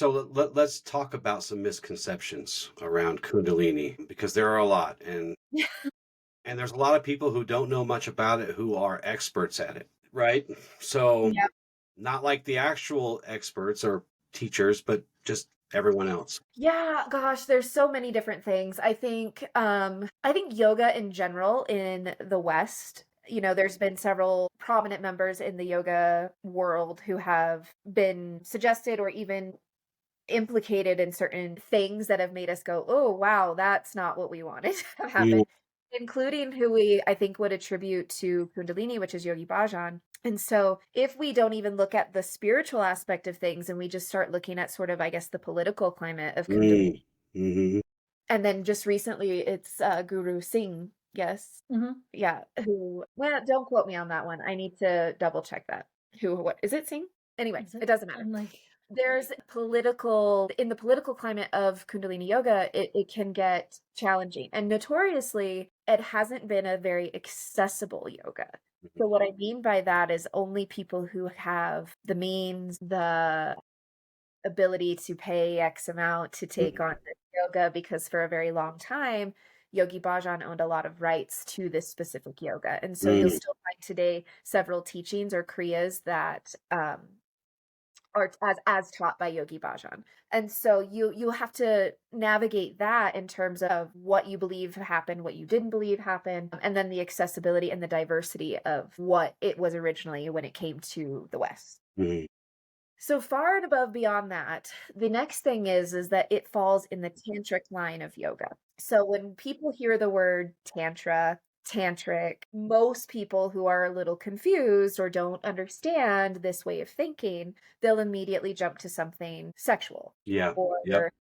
So let's talk about some misconceptions around Kundalini because there are a lot, and there's a lot of people who don't know much about it who are experts at it, right? So Yep. not like the actual experts or teachers, but just everyone else. Yeah, gosh, there's so many different things. I think yoga in general in the West, there's been several prominent members in the yoga world who have been suggested or even implicated in certain things that have made us go, "Oh, wow, that's not what we wanted to Mm, happen," including who we, I think, would attribute to Kundalini, which is Yogi Bhajan. And so, if we don't even look at the spiritual aspect of things and we just start looking at sort of, I guess, the political climate of Kundalini, mm, mhm. and then just recently it's Guru Singh, yes. Yeah, well, don't quote me on that one. I need to double check that. What is it, Singh? Anyway, Is it? it doesn't matter. I'm like, There's in the political climate of Kundalini yoga, it can get challenging. And notoriously, it hasn't been a very accessible yoga. So what I mean by that is only people who have the means, the ability to pay X amount to take on this yoga, because for a very long time, Yogi Bhajan owned a lot of rights to this specific yoga. And so you'll Mm, still find today several teachings or kriyas that or as taught by Yogi Bhajan. And so you'll have to navigate that in terms of what you believe happened, what you didn't believe happened, and then the accessibility and the diversity of what it was originally when it came to the West. mm, So far and above beyond that, the next thing is that it falls in the tantric line of yoga. So when people hear the word tantra, tantric, most people who are a little confused or don't understand this way of thinking, they'll immediately jump to something sexual yeah. Yep. or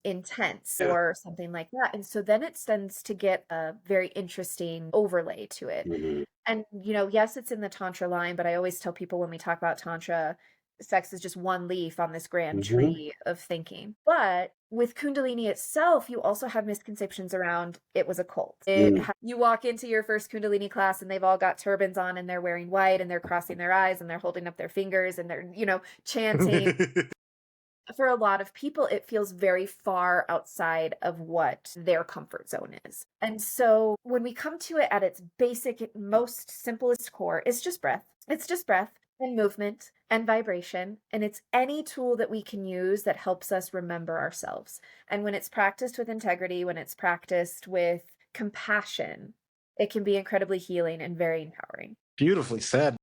intense Yeah. or something like that. And so then it tends to get a very interesting overlay to it. Mhm. And, yes, it's in the Tantra line, but I always tell people when we talk about Tantra, sex is just one leaf on this grand Mhm. tree of thinking. But with Kundalini itself, you also have misconceptions around it was a cult. Mm. You walk into your first Kundalini class and they've all got turbans on and they're wearing white and they're crossing their eyes and they're holding up their fingers and they're, chanting. For a lot of people, it feels very far outside of what their comfort zone is. And so when we come to it at its basic, most simplest core, it's just breath. It's just breath and movement and vibration. And it's any tool that we can use that helps us remember ourselves. And when it's practiced with integrity, when it's practiced with compassion, it can be incredibly healing and very empowering. beautifully said.